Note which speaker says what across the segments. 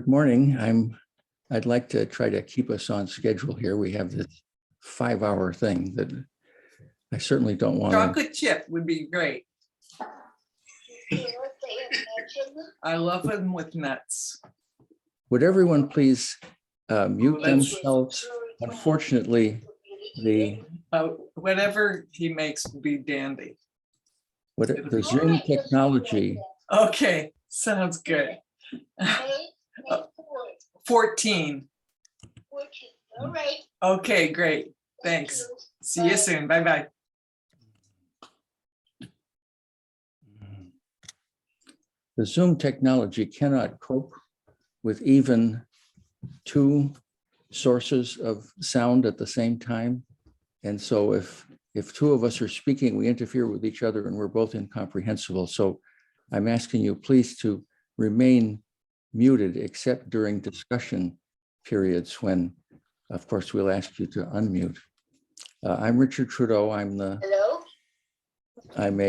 Speaker 1: morning. I'd like to try to keep us on schedule here. We have this 5-hour thing that I certainly don't want to.
Speaker 2: Chocolate chip would be great. I love them with nuts.
Speaker 1: Would everyone please mute themselves? Unfortunately,
Speaker 2: whatever he makes will be dandy.
Speaker 1: The Zoom technology.
Speaker 2: Okay, sounds good. 14.
Speaker 3: All right.
Speaker 2: Okay, great. Thanks. See you soon. Bye-bye.
Speaker 1: The Zoom technology cannot cope with even 2 sources of sound at the same time. And so if 2 of us are speaking, we interfere with each other and we're both incomprehensible. So I'm asking you please to remain muted except during discussion periods when, of course, we'll ask you to unmute. I'm Richard Trudeau.
Speaker 3: Hello?
Speaker 1: I'm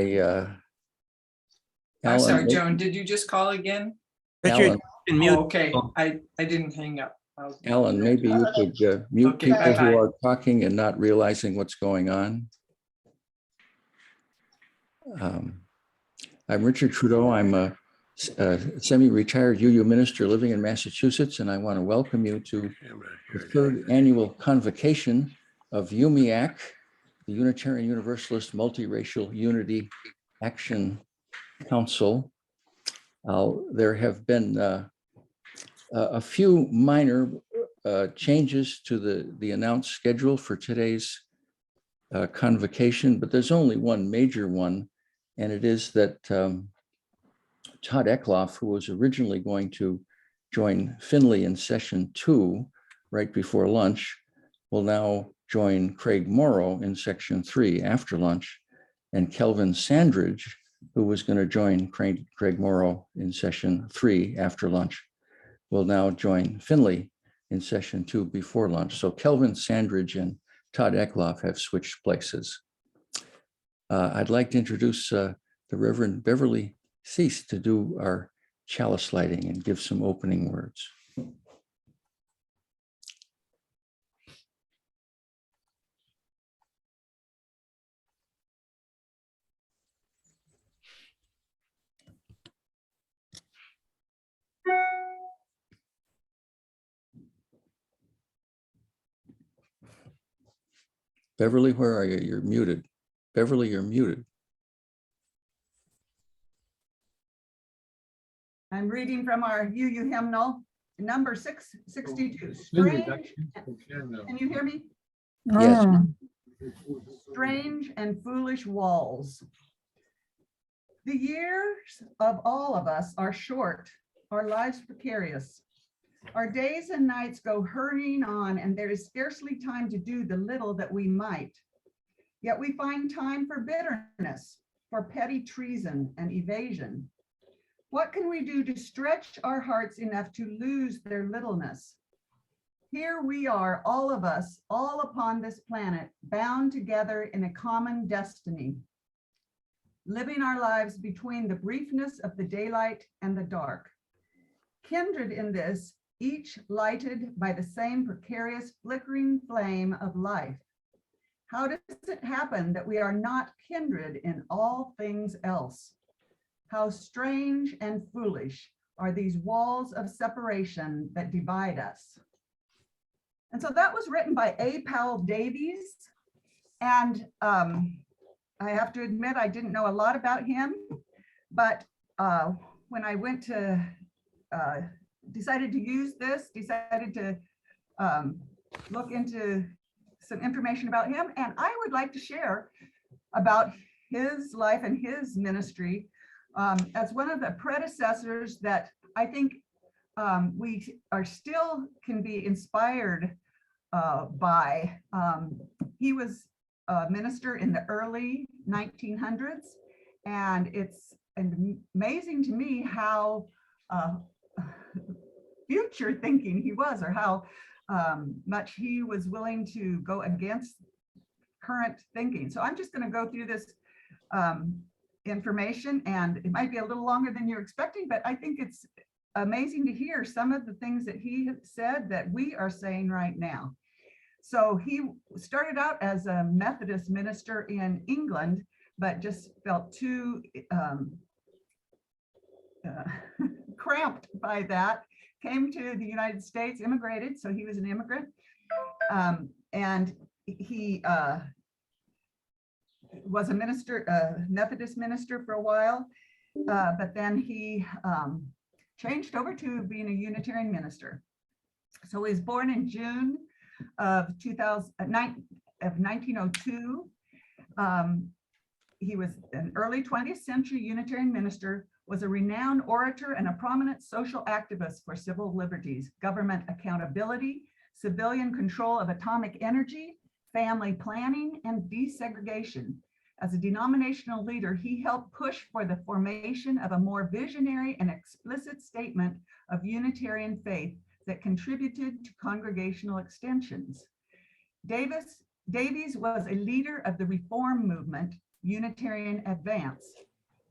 Speaker 2: I'm sorry, Joan, did you just call again?
Speaker 1: Alan,
Speaker 2: Oh, okay, I didn't hang up.
Speaker 1: Alan, maybe you could mute
Speaker 2: Okay,
Speaker 1: people
Speaker 2: bye-bye.
Speaker 1: who are talking and not realizing what's going on. I'm Richard Trudeau. I'm a semi-retired UU minister living in Massachusetts, and I want to welcome you to the 3rd annual convocation of UUMUAC, the Unitarian Universalist Multiracial Unity Action Council. There have been a few minor changes to the announced schedule for today's convocation, but there's only one major one, and it is that Todd Eckloff, who was originally going to join Finley in session 2 right before lunch, will now join Craig Morrow in section 3 after lunch, and Kelvin Sandridge, who was going to join Craig Morrow in session 3 after lunch, will now join Finley in session 2 before lunch. So Kelvin Sandridge and Todd Eckloff have switched places. I'd like to introduce the Reverend Beverly Seese to do our chalice lighting and give some opening words. Beverly, where are you? You're muted. Beverly, you're muted.
Speaker 4: I'm reading from our UU hymnal, number 662. Strange, can you hear me?
Speaker 1: Yes.
Speaker 4: Strange and foolish walls. The years of all of us are short, our lives precarious. Our days and nights go hurrying on, and there is scarcely time to do the little that we might. Yet we find time for bitterness, for petty treason and evasion. What can we do to stretch our hearts enough to lose their littleness? Here we are, all of us, all upon this planet, bound together in a common destiny, living our lives between the briefness of the daylight and the dark. Kindred in this, each lighted by the same precarious flickering flame of life. How does it happen that we are not kindred in all things else? How strange and foolish are these walls of separation that divide us. And so that was written by A. Powell Davies. And I have to admit, I didn't know a lot about him, but when I went to, decided to look into some information about him, and I would like to share about his life and his ministry as one of the predecessors that I think we are still can be inspired by. He was a minister in the early 1900s, and it's amazing to me how future thinking he was, or how much he was willing to go against current thinking. So I'm just going to go through this information, and it might be a little longer than you're expecting, but I think it's amazing to hear some of the things that he said that we are saying right now. So he started out as a Methodist minister in England, but just felt too cramped by that, came to the United States, immigrated, so he was an immigrant. And he was a minister, a Methodist minister for a while, but then he changed over to being a Unitarian minister. So he was born in June of 1902. He was an early 20th century Unitarian minister, was a renowned orator and a prominent social activist for civil liberties, government accountability, civilian control of atomic energy, family planning, and desegregation. As a denominational leader, he helped push for the formation of a more visionary and explicit statement of Unitarian faith that contributed to congregational extensions. Davies was a leader of the reform movement, Unitarian Advance.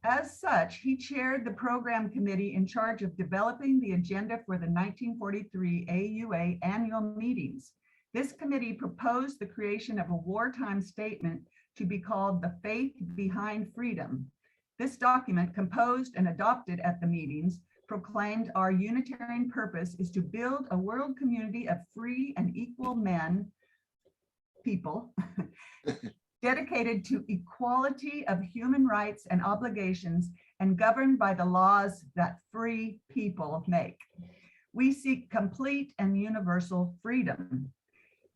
Speaker 4: As such, he chaired the program committee in charge of developing the agenda for the 1943 AUA annual meetings. This committee proposed the creation of a wartime statement to be called The Faith Behind Freedom. This document, composed and adopted at the meetings, proclaimed our Unitarian purpose is to build a world community of free and equal people, dedicated to equality of human rights and obligations and governed by the laws that free people make. We seek complete and universal freedom.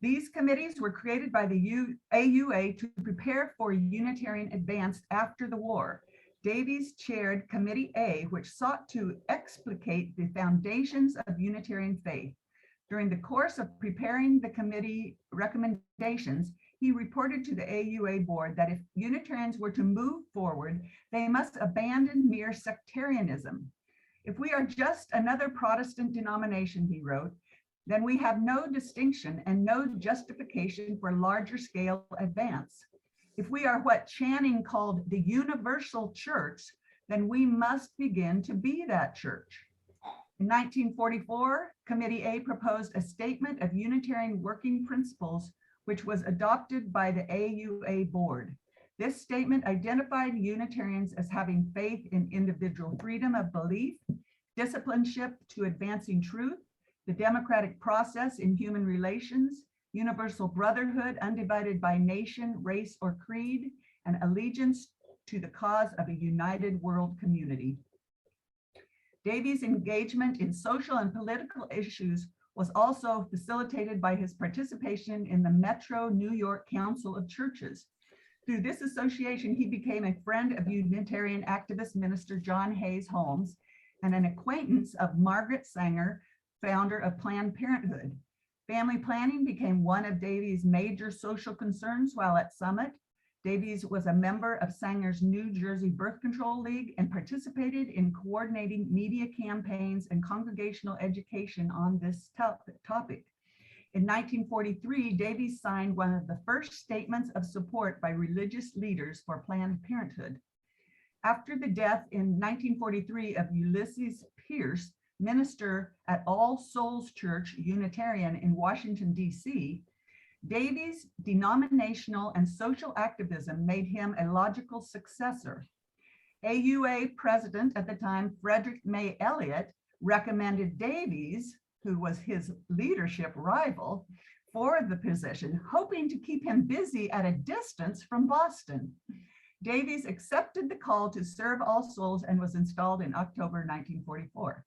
Speaker 4: These committees were created by the AUA to prepare for Unitarian advance after the war. Davies chaired Committee A, which sought to explicate the foundations of Unitarian faith. During the course of preparing the committee recommendations, he reported to the AUA board that if Unitarians were to move forward, they must abandon mere sectarianism. If we are just another Protestant denomination, he wrote, then we have no distinction and no justification for larger scale advance. If we are what Channing called the universal church, then we must begin to be that church. In 1944, Committee A proposed a statement of Unitarian working principles, which was adopted by the AUA board. This statement identified Unitarians as having faith in individual freedom of belief, discipleship to advancing truth, the democratic process in human relations, universal brotherhood undivided by nation, race, or creed, and allegiance to the cause of a united world community. Davies' engagement in social and political issues was also facilitated by his participation in the Metro New York Council of Churches. Through this association, he became a friend of Unitarian activist minister John Hayes Holmes and an acquaintance of Margaret Sanger, founder of Planned Parenthood. Family planning became one of Davies' major social concerns while at Summit. Davies was a member of Sanger's New Jersey Birth Control League and participated in coordinating media campaigns and congregational education on this topic. In 1943, Davies signed one of the first statements of support by religious leaders for Planned Parenthood. After the death in 1943 of Ulysses Pierce, minister at All Souls Church Unitarian in Washington, D.C., Davies' denominational and social activism made him a logical successor. AUA president at the time, Frederick May Elliott, recommended Davies, who was his leadership rival, for the position, hoping to keep him busy at a distance from Boston. Davies accepted the call to serve All Souls and was installed in October 1944.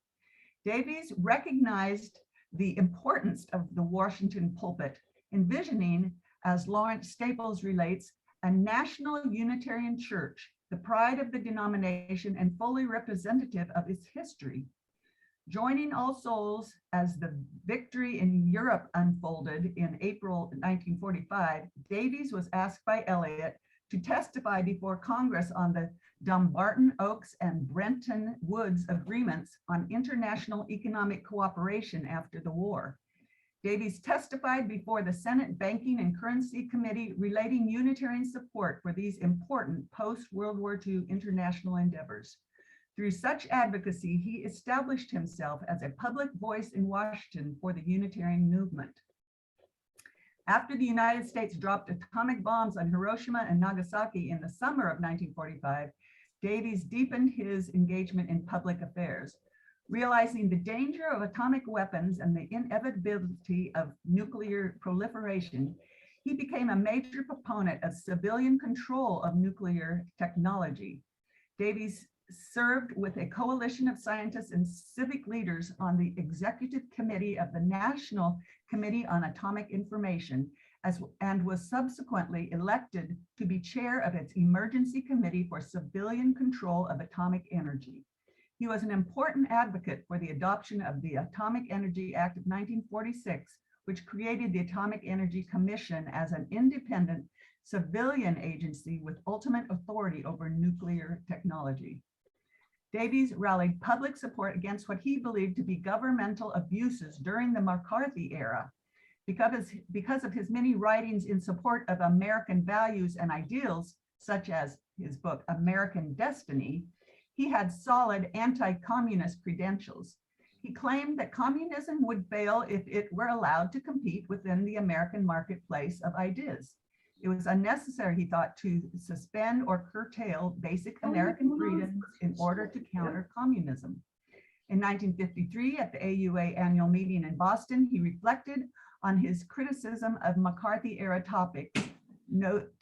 Speaker 4: Davies recognized the importance of the Washington pulpit, envisioning, as Lawrence Staples relates, a national Unitarian church, the pride of the denomination and fully representative of its history. Joining All Souls as the victory in Europe unfolded in April 1945, Davies was asked by Elliott to testify before Congress on the Dumbarton Oaks and Bretton Woods agreements on international economic cooperation after the war. Davies testified before the Senate Banking and Currency Committee relating Unitarian support for these important post-World War II international endeavors. Through such advocacy, he established himself as a public voice in Washington for the Unitarian movement. After the United States dropped atomic bombs on Hiroshima and Nagasaki in the summer of 1945, Davies deepened his engagement in public affairs. Realizing the danger of atomic weapons and the inevitability of nuclear proliferation, he became a major proponent of civilian control of nuclear technology. Davies served with a coalition of scientists and civic leaders on the executive committee of the National Committee on Atomic Information, and was subsequently elected to be chair of its Emergency Committee for Civilian Control of Atomic Energy. He was an important advocate for the adoption of the Atomic Energy Act of 1946, which created the Atomic Energy Commission as an independent civilian agency with ultimate authority over nuclear technology. Davies rallied public support against what he believed to be governmental abuses during the McCarthy era. Because of his many writings in support of American values and ideals, such as his book, American Destiny, he had solid anti-communist credentials. He claimed that communism would fail if it were allowed to compete within the American marketplace of ideas. It was unnecessary, he thought, to suspend or curtail basic American freedoms in order to counter communism. In 1953, at the AUA annual meeting in Boston, he reflected on his criticism of McCarthy-era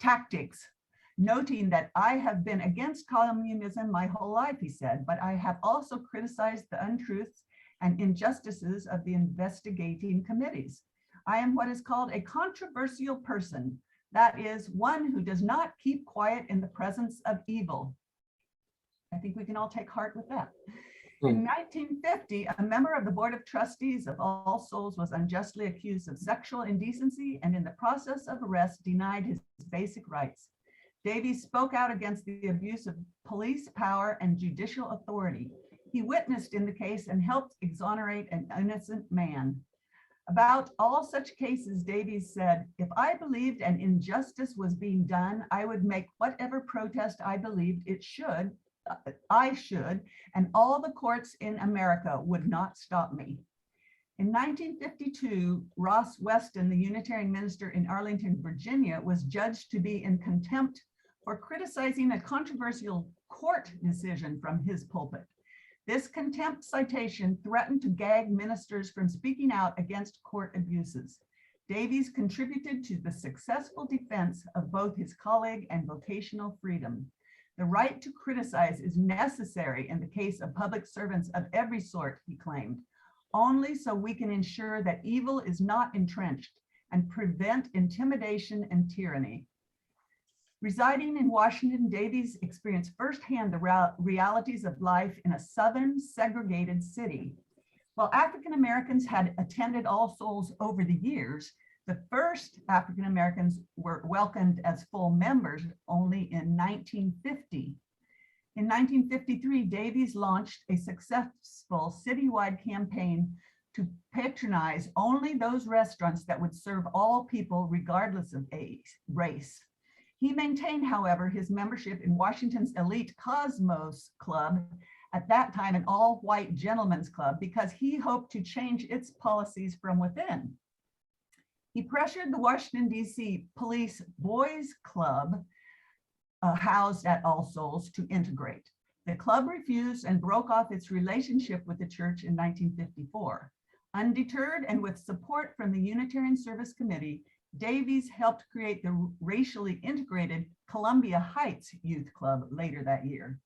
Speaker 4: tactics, noting that I have been against communism my whole life, he said, but I have also criticized the untruths and injustices of the investigating committees. I am what is called a controversial person, that is, one who does not keep quiet in the presence of evil. I think we can all take heart with that. In 1950, a member of the Board of Trustees of All Souls was unjustly accused of sexual indecency and in the process of arrest denied his basic rights. Davies spoke out against the abuse of police power and judicial authority. He witnessed in the case and helped exonerate an innocent man. About all such cases, Davies said, if I believed an injustice was being done, I would make whatever protest I believed I should, and all the courts in America would not stop me. In 1952, Ross Weston, the Unitarian minister in Arlington, Virginia, was judged to be in contempt for criticizing a controversial court decision from his pulpit. This contempt citation threatened to gag ministers from speaking out against court abuses. Davies contributed to the successful defense of both his colleague and vocational freedom. The right to criticize is necessary in the case of public servants of every sort, he claimed, only so we can ensure that evil is not entrenched and prevent intimidation and tyranny. Residing in Washington, Davies experienced firsthand the realities of life in a Southern segregated city. While African Americans had attended All Souls over the years, the first African Americans were welcomed as full members only in 1950. In 1953, Davies launched a successful citywide campaign to patronize only those restaurants that would serve all people regardless of race. He maintained, however, his membership in Washington's elite Cosmos Club, at that time an all-white gentlemen's club, because he hoped to change its policies from within. He pressured the Washington, D.C. Police Boys Club, housed at All Souls, to integrate. The club refused and broke off its relationship with the church in 1954. Undeterred and with support from the Unitarian Service Committee, Davies helped create the racially integrated Columbia Heights Youth Club later that year.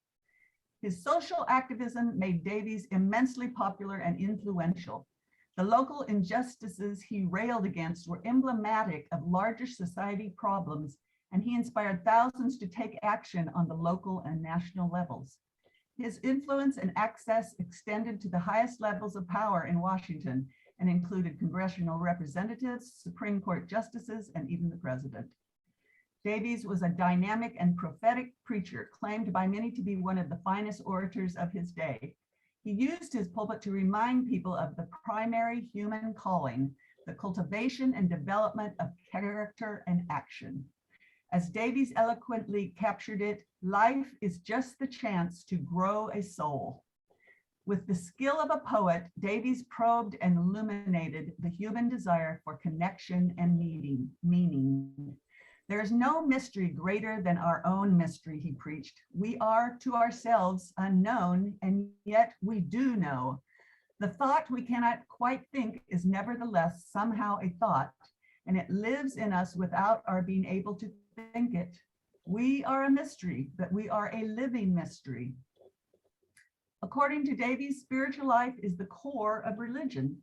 Speaker 4: His social activism made Davies immensely popular and influential. The local injustices he railed against were emblematic of larger society problems, and he inspired thousands to take action on the local and national levels. His influence and access extended to the highest levels of power in Washington and included congressional representatives, Supreme Court justices, and even the president. Davies was a dynamic and prophetic preacher, claimed by many to be one of the finest orators of his day. He used his pulpit to remind people of the primary human calling, the cultivation and development of character and action. As Davies eloquently captured it, life is just the chance to grow a soul. With the skill of a poet, Davies probed and illuminated the human desire for connection and meaning. There is no mystery greater than our own mystery, he preached. We are to ourselves unknown, and yet we do know. The thought we cannot quite think is nevertheless somehow a thought, and it lives in us without our being able to think it. We are a mystery, but we are a living mystery. According to Davies, spiritual life is the core of religion.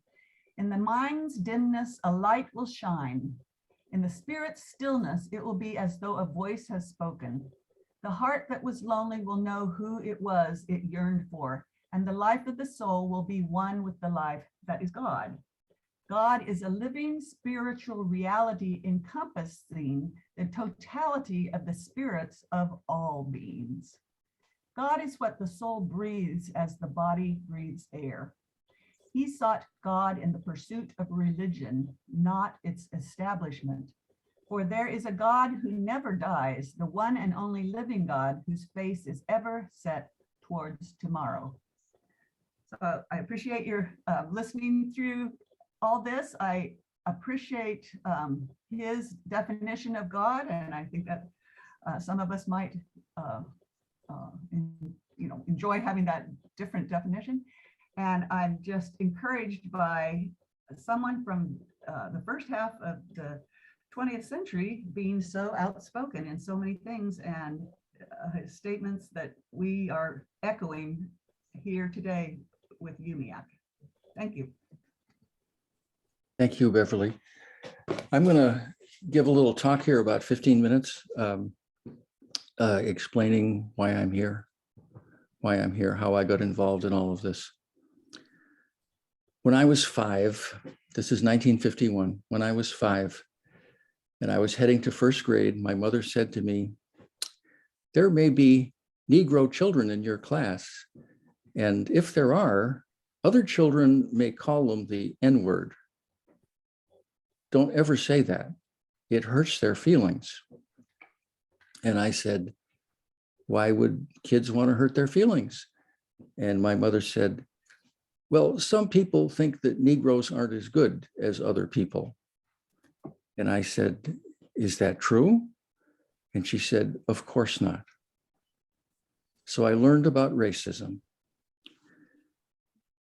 Speaker 4: In the mind's dimness, a light will shine. In the spirit's stillness, it will be as though a voice has spoken. The heart that was lonely will know who it was it yearned for, and the life of the soul will be one with the life that is God. God is a living spiritual reality encompassing the totality of the spirits of all beings. God is what the soul breathes as the body breathes air. He sought God in the pursuit of religion, not its establishment. For there is a God who never dies, the one and only living God whose face is ever set towards tomorrow. So I appreciate your listening through all this. I appreciate his definition of God, and I think that some of us might enjoy having that different definition. And I'm just encouraged by someone from the first half of the 20th century being so outspoken in so many things, and statements that we are echoing here today with UUMUAC. Thank you.
Speaker 1: Thank you, Beverly. I'm going to give a little talk here, about 15 minutes, explaining why I'm here, how I got involved in all of this. When I was 5, this is 1951, when I was 5, and I was heading to first grade, my mother said to me, "There may be Negro children in your class, and if there are, other children may call them the N-word. Don't ever say that. It hurts their feelings." And I said, "Why would kids want to hurt their feelings?" And my mother said, "Well, some people think that Negroes aren't as good as other people." And I said, "Is that true?" And she said, "Of course not." So I learned about racism.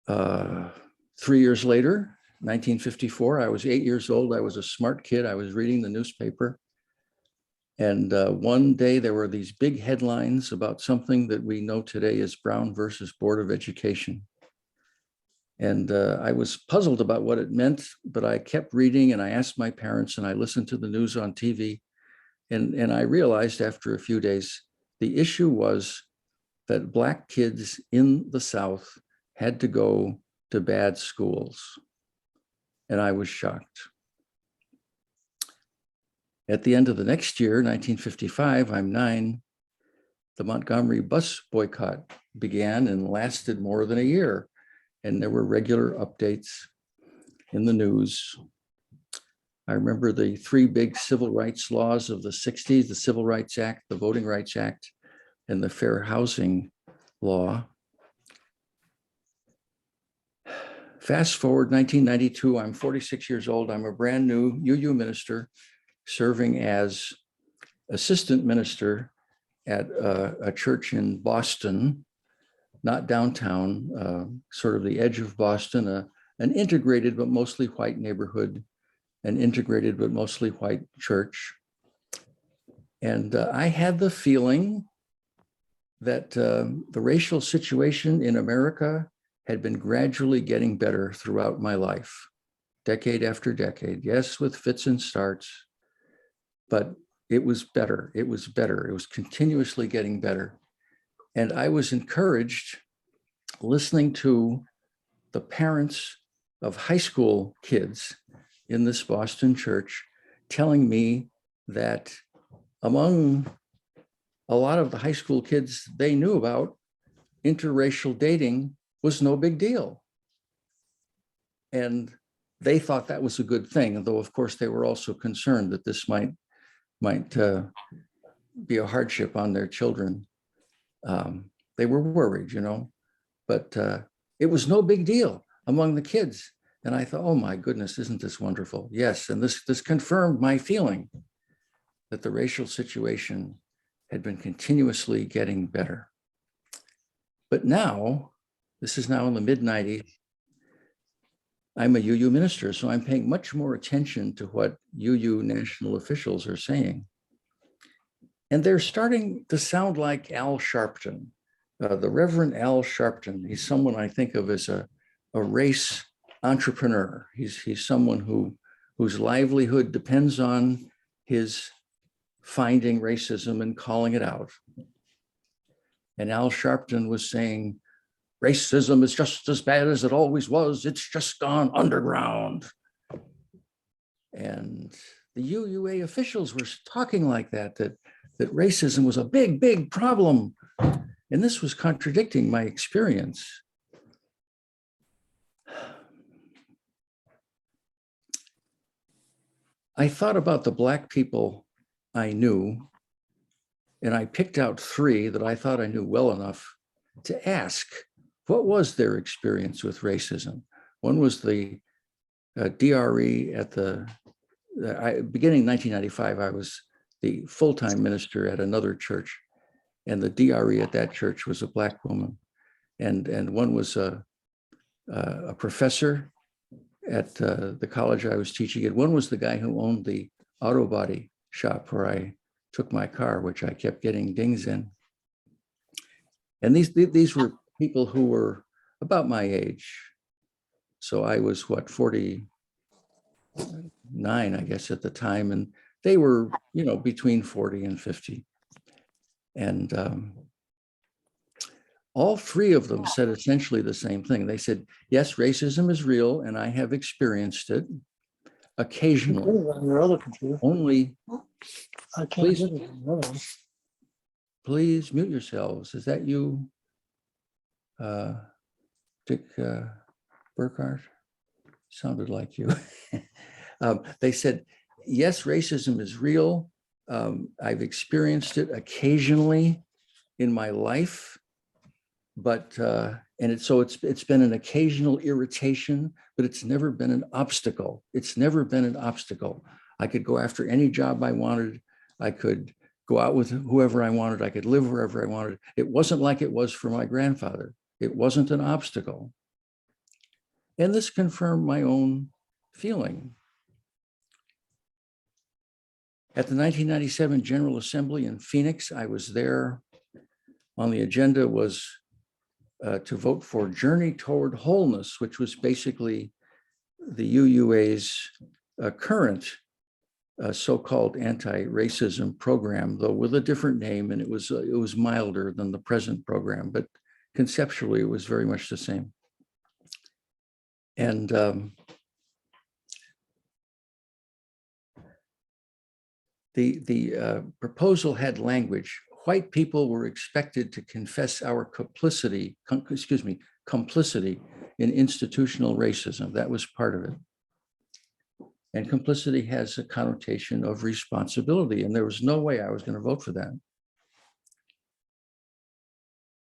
Speaker 1: 3 years later, 1954, I was 8 years old. I was a smart kid. I was reading the newspaper. And one day there were these big headlines about something that we know today as Brown versus Board of Education. And I was puzzled about what it meant, but I kept reading, and I asked my parents, and I listened to the news on TV. And I realized after a few days, the issue was that Black kids in the South had to go to bad schools. And I was shocked. At the end of the next year, 1955, I'm 9, the Montgomery bus boycott began and lasted more than a year. And there were regular updates in the news. I remember the 3 big civil rights laws of the 60s, the Civil Rights Act, the Voting Rights Act, and the Fair Housing Law. Fast forward 1992, I'm 46 years old. I'm a brand new UU minister serving as assistant minister at a church in Boston, not downtown, sort of the edge of Boston, an integrated but mostly white neighborhood, an integrated but mostly white church. And I had the feeling that the racial situation in America had been gradually getting better throughout my life, decade after decade. Yes, with fits and starts, but it was better. It was better. It was continuously getting better. And I was encouraged listening to the parents of high school kids in this Boston church telling me that among a lot of the high school kids they knew about, interracial dating was no big deal. And they thought that was a good thing, though of course they were also concerned that this might might be a hardship on their children. They were worried, you know, but it was no big deal among the kids. And I thought, oh my goodness, isn't this wonderful? Yes, and this confirmed my feeling that the racial situation had been continuously getting better. But now, this is now in the mid-90s, I'm a UU minister, so I'm paying much more attention to what UU national officials are saying. And they're starting to sound like Al Sharpton, the Reverend Al Sharpton. He's someone I think of as a race entrepreneur. He's someone whose livelihood depends on his finding racism and calling it out. And Al Sharpton was saying, racism is just as bad as it always was. It's just gone underground. And the UUA officials were talking like that racism was a big, big problem. And this was contradicting my experience. I thought about the Black people I knew, and I picked out 3 that I thought I knew well enough to ask, what was their experience with racism? One was the DRE at beginning 1995, I was the full-time minister at another church, and the DRE at that church was a Black woman. And one was a professor at the college I was teaching at. One was the guy who owned the auto body shop where I took my car, which I kept getting dings in. And these were people who were about my age. So I was, what, 49, I guess, at the time. And they were, you know, between 40 and 50. And all 3 of them said essentially the same thing. They said, yes, racism is real, and I have experienced it occasionally.
Speaker 5: On your other computer.
Speaker 1: Only,
Speaker 5: I can't
Speaker 1: please,
Speaker 5: get it on the other one.
Speaker 1: please mute yourselves. Is that you, Dick Burkhart? Sounded like you. They said, yes, racism is real. I've experienced it occasionally in my life, but it's been an occasional irritation, but it's never been an obstacle. It's never been an obstacle. I could go after any job I wanted. I could go out with whoever I wanted. I could live wherever I wanted. It wasn't like it was for my grandfather. It wasn't an obstacle. And this confirmed my own feeling. At the 1997 General Assembly in Phoenix, I was there. On the agenda was to vote for Journey Toward Wholeness, which was basically the UUA's current so-called anti-racism program, though with a different name, and it was milder than the present program, but conceptually it was very much the same. And the proposal had language. White people were expected to confess our complicity in institutional racism. That was part of it. And complicity has a connotation of responsibility, and there was no way I was going to vote for that.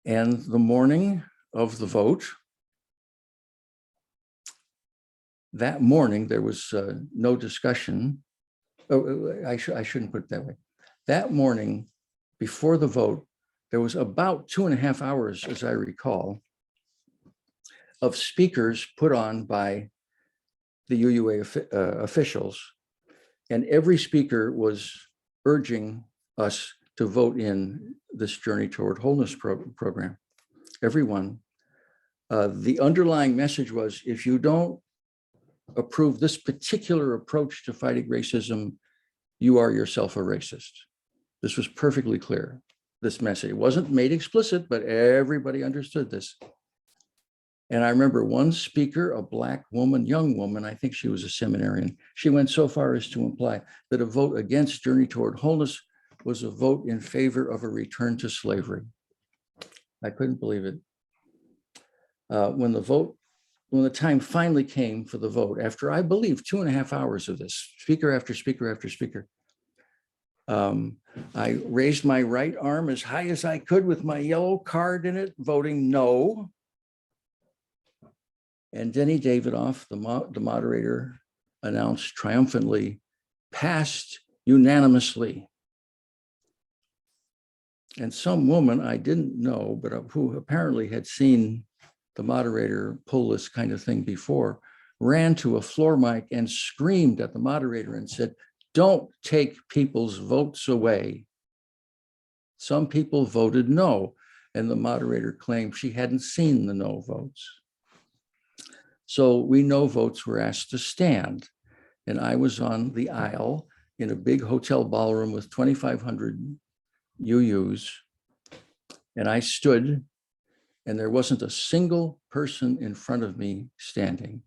Speaker 1: And the morning of the vote, that morning, there was no discussion. Oh, I shouldn't put it that way. That morning, before the vote, there was about 2.5 hours, as I recall, of speakers put on by the UUA officials. And every speaker was urging us to vote in this Journey Toward Wholeness program. Everyone. The underlying message was, if you don't approve this particular approach to fighting racism, you are yourself a racist. This was perfectly clear, this message. It wasn't made explicit, but everybody understood this. And I remember one speaker, a Black woman, young woman, I think she was a seminarian, she went so far as to imply that a vote against Journey Toward Wholeness was a vote in favor of a return to slavery. I couldn't believe it. When the time finally came for the vote, after I believe 2.5 hours of this, speaker after speaker after speaker, I raised my right arm as high as I could with my yellow card in it, voting no. And Denny Davidoff, the moderator, announced triumphantly, passed unanimously. And some woman I didn't know, but who apparently had seen the moderator pull this kind of thing before, ran to a floor mic and screamed at the moderator and said, "Don't take people's votes away." Some people voted no, and the moderator claimed she hadn't seen the no votes. So we no votes were asked to stand, and I was on the aisle in a big hotel ballroom with 2,500 UUs, and I stood, and there wasn't a single person in front of me standing.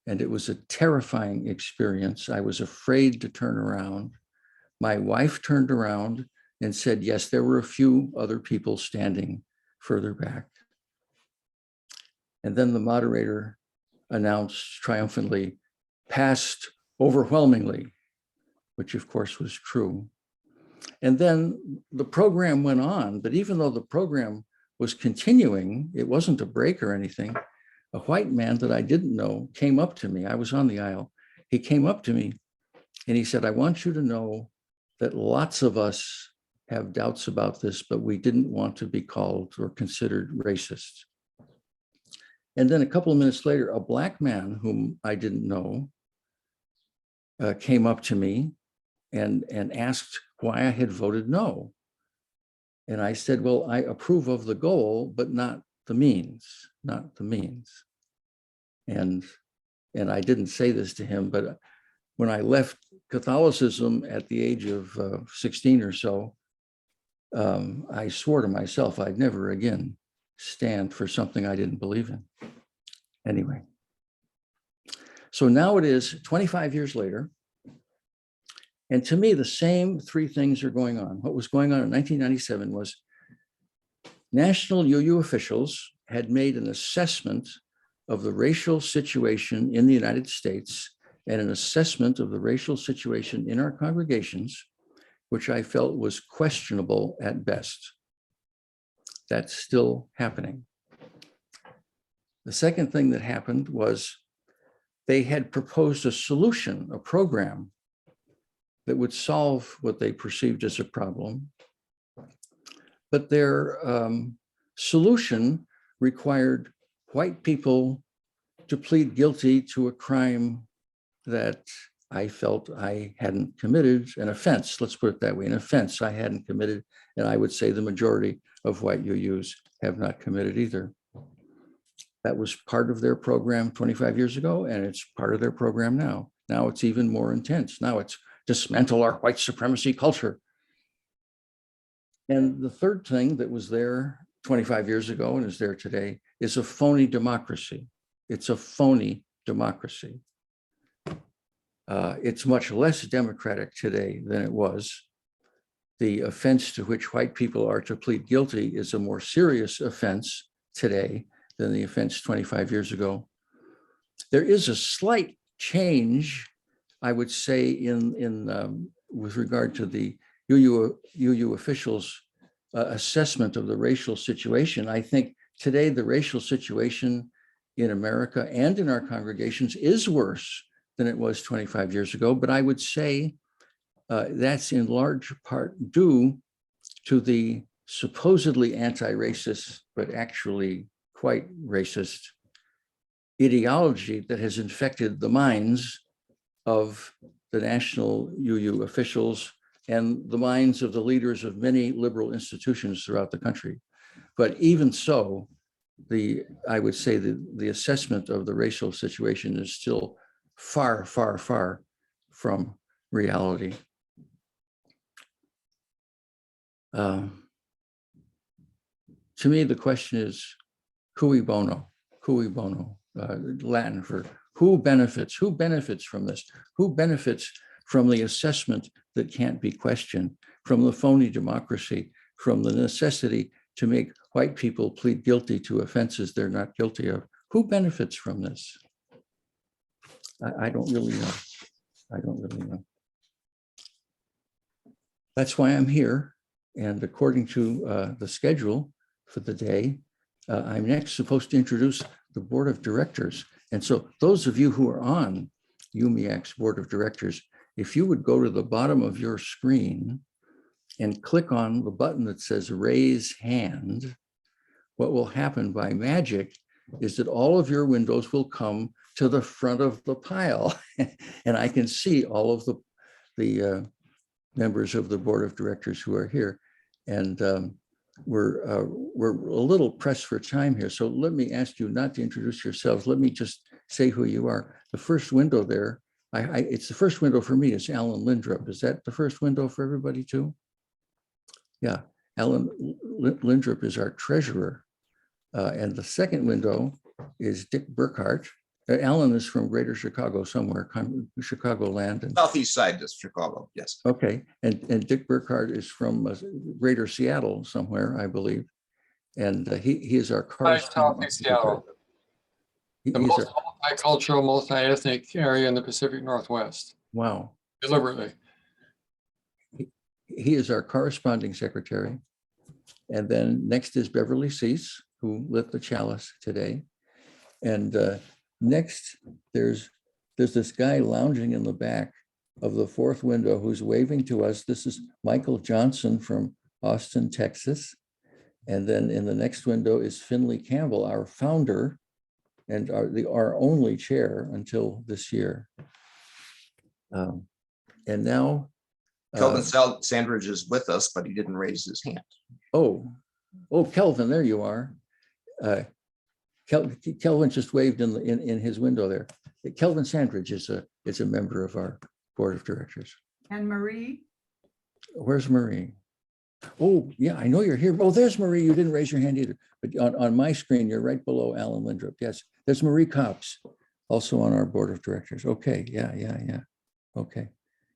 Speaker 1: And it was a terrifying experience. I was afraid to turn around. My wife turned around and said, yes, there were a few other people standing further back. And then the moderator announced triumphantly, passed overwhelmingly, which of course was true. And then the program went on, but even though the program was continuing, it wasn't a break or anything. A white man that I didn't know came up to me. I was on the aisle. He came up to me and he said, I want you to know that lots of us have doubts about this, but we didn't want to be called or considered racist. And then a couple of minutes later, a black man whom I didn't know came up to me and asked why I had voted no. And I said, well, I approve of the goal, but not the means, not the means. And I didn't say this to him, but when I left Catholicism at the age of 16 or so, I swore to myself I'd never again stand for something I didn't believe in. Anyway, so now it is 25 years later. And to me, the same three things are going on. What was going on in 1997 was national UU officials had made an assessment of the racial situation in the United States and an assessment of the racial situation in our congregations, which I felt was questionable at best. That's still happening. The second thing that happened was they had proposed a solution, a program that would solve what they perceived as a problem. But their solution required white people to plead guilty to a crime that I felt I hadn't committed, an offense, let's put it that way, an offense I hadn't committed. And I would say the majority of white UUs have not committed either. That was part of their program 25 years ago, and it's part of their program now. Now it's even more intense. Now it's dismantle our white supremacy culture. And the third thing that was there 25 years ago and is there today is a phony democracy. It's a phony democracy. It's much less democratic today than it was. The offense to which white people are to plead guilty is a more serious offense today than the offense 25 years ago. There is a slight change, I would say, with regard to the UU officials' assessment of the racial situation. I think today the racial situation in America and in our congregations is worse than it was 25 years ago. But I would say that's in large part due to the supposedly anti-racist, but actually quite racist ideology that has infected the minds of the national UU officials and the minds of the leaders of many liberal institutions throughout the country. But even so, I would say the assessment of the racial situation is still far, far, far from reality. To me, the question is, cui bono, Latin for who benefits from this? Who benefits from the assessment that can't be questioned, from the phony democracy, from the necessity to make white people plead guilty to offenses they're not guilty of? Who benefits from this? I don't really know. I don't really know. That's why I'm here. And according to the schedule for the day, I'm next supposed to introduce the board of directors. And so those of you who are on UUMUAC's board of directors, if you would go to the bottom of your screen and click on the button that says raise hand, what will happen by magic is that all of your windows will come to the front of the pile. And I can see all of the members of the board of directors who are here. And we're a little pressed for time here. So let me ask you not to introduce yourselves. Let me just say who you are. The first window there, it's the first window for me, is Alan Lindrup. Is that the first window for everybody too? Yeah, Alan Lindrup is our treasurer. And the second window is Dick Burkhart. Alan is from Greater Chicago somewhere, Chicagoland. And,
Speaker 6: Southeast side of Chicago, yes.
Speaker 1: okay, and Dick Burkhart is from Greater Seattle somewhere, I believe. And he is our correspondent.
Speaker 7: Southeast Seattle. The
Speaker 1: He's
Speaker 7: most
Speaker 1: our,
Speaker 7: multicultural, multi-ethnic area in the Pacific Northwest,
Speaker 1: wow.
Speaker 7: deliberately.
Speaker 1: He is our corresponding secretary. And then next is Beverly Seese, who lit the Chalice today. And next, there's this guy lounging in the back of the fourth window who's waving to us. This is Michael Johnson from Austin, Texas. And then in the next window is Finley Campbell, our founder and our only chair until this year. And now,
Speaker 6: Kelvin Sandridge is with us, but he didn't raise his hand.
Speaker 1: oh, Kelvin, there you are. Kelvin just waved in his window there. Kelvin Sandridge is a member of our board of directors.
Speaker 4: And Marie?
Speaker 1: Where's Marie? Oh, yeah, I know you're here. Oh, there's Marie. You didn't raise your hand either. But on my screen, you're right below Alan Lindrup. Yes, there's Marie Copps, also on our board of directors. Okay, yeah. Okay.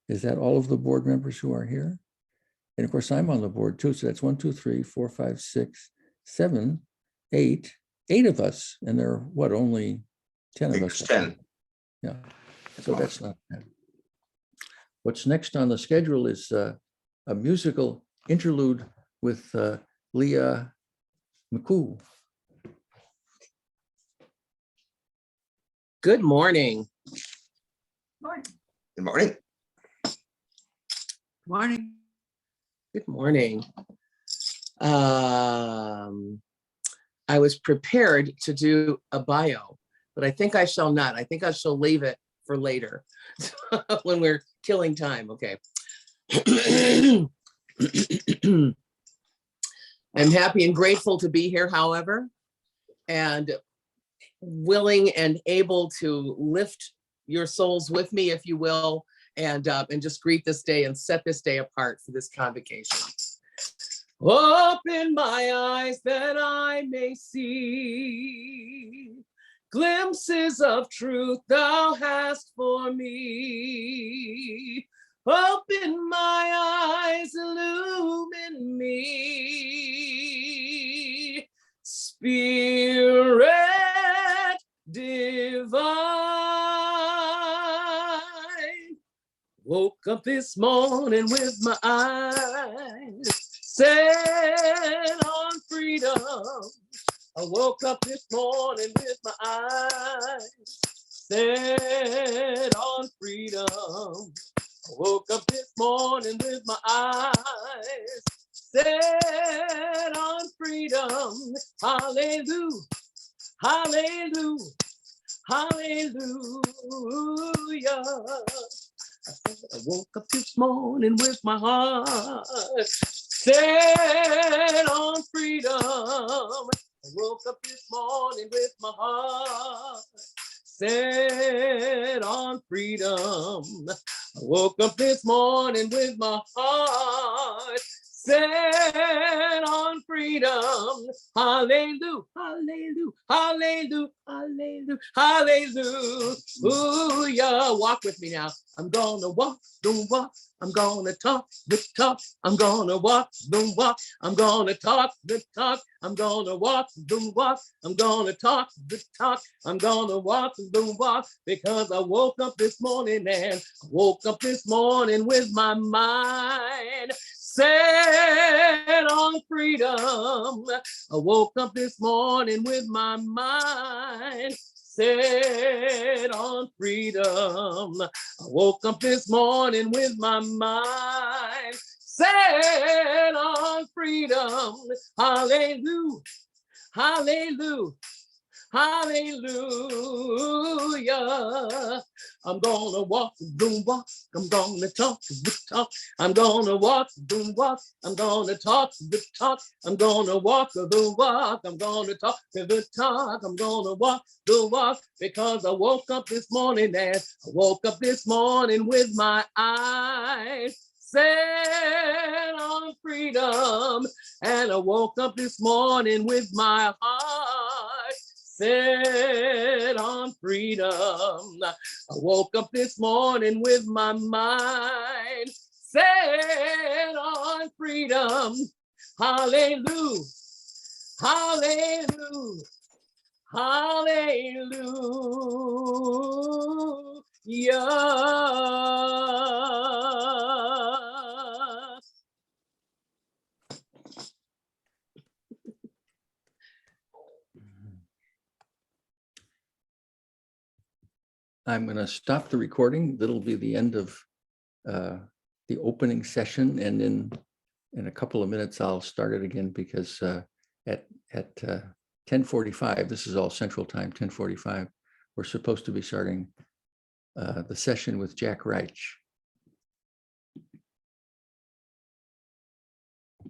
Speaker 1: Is that all of the board members who are here? And of course, I'm on the board too. So that's 1, 2, 3, 4, 5, 6, 7, 8 of us. And there are what, only 10 of us?
Speaker 6: 10.
Speaker 1: Yeah, so that's not bad. What's next on the schedule is a musical interlude with Leah McCoo.
Speaker 8: Good morning.
Speaker 6: Good morning.
Speaker 2: Morning.
Speaker 8: Good morning. I was prepared to do a bio, but I think I shall not. I think I shall leave it for later when we're killing time. Okay. I'm happy and grateful to be here, however, and willing and able to lift your souls with me, if you will, and just greet this day and set this day apart for this convocation. Open my eyes that I may see glimpses of truth thou hast for me. Open my eyes, illumine me, Spirit divine. Woke up this morning with my eyes set on freedom. I woke up this morning with my eyes set on freedom. I woke up this morning with my eyes set on freedom. Hallelujah, hallelujah, hallelujah. I woke up this morning with my heart set on freedom. I woke up this morning with my heart set on freedom. I woke up this morning with my heart set on freedom. Hallelujah, hallelujah, hallelujah, hallelujah, hallelujah. Walk with me now. I'm gonna walk, don't walk. I'm gonna talk the talk. I'm gonna walk, don't walk. I'm gonna talk the talk. I'm gonna walk, don't walk. I'm gonna talk the talk. I'm gonna walk, don't walk. Because I woke up this morning and I woke up this morning with my mind set on freedom. I woke up this morning with my mind set on freedom. I woke up this morning with my mind set on freedom. Hallelujah, hallelujah, hallelujah. I'm gonna walk, boom, walk. I'm gonna talk, the talk. I'm gonna walk, boom, walk. I'm gonna talk, the talk. I'm gonna walk, the walk. I'm gonna talk, the talk. I'm gonna walk, the walk. Because I woke up this morning and I woke up this morning with my eyes set on freedom. And I woke up this morning with my heart set on freedom. I woke up this morning with my mind set on freedom. Hallelujah, hallelujah, hallelujah.
Speaker 1: I'm going to stop the recording. That'll be the end of the opening session. And in a couple of minutes, I'll start it again because at 10:45, this is all Central Time, 10:45, we're supposed to be starting the session with Jack Reich.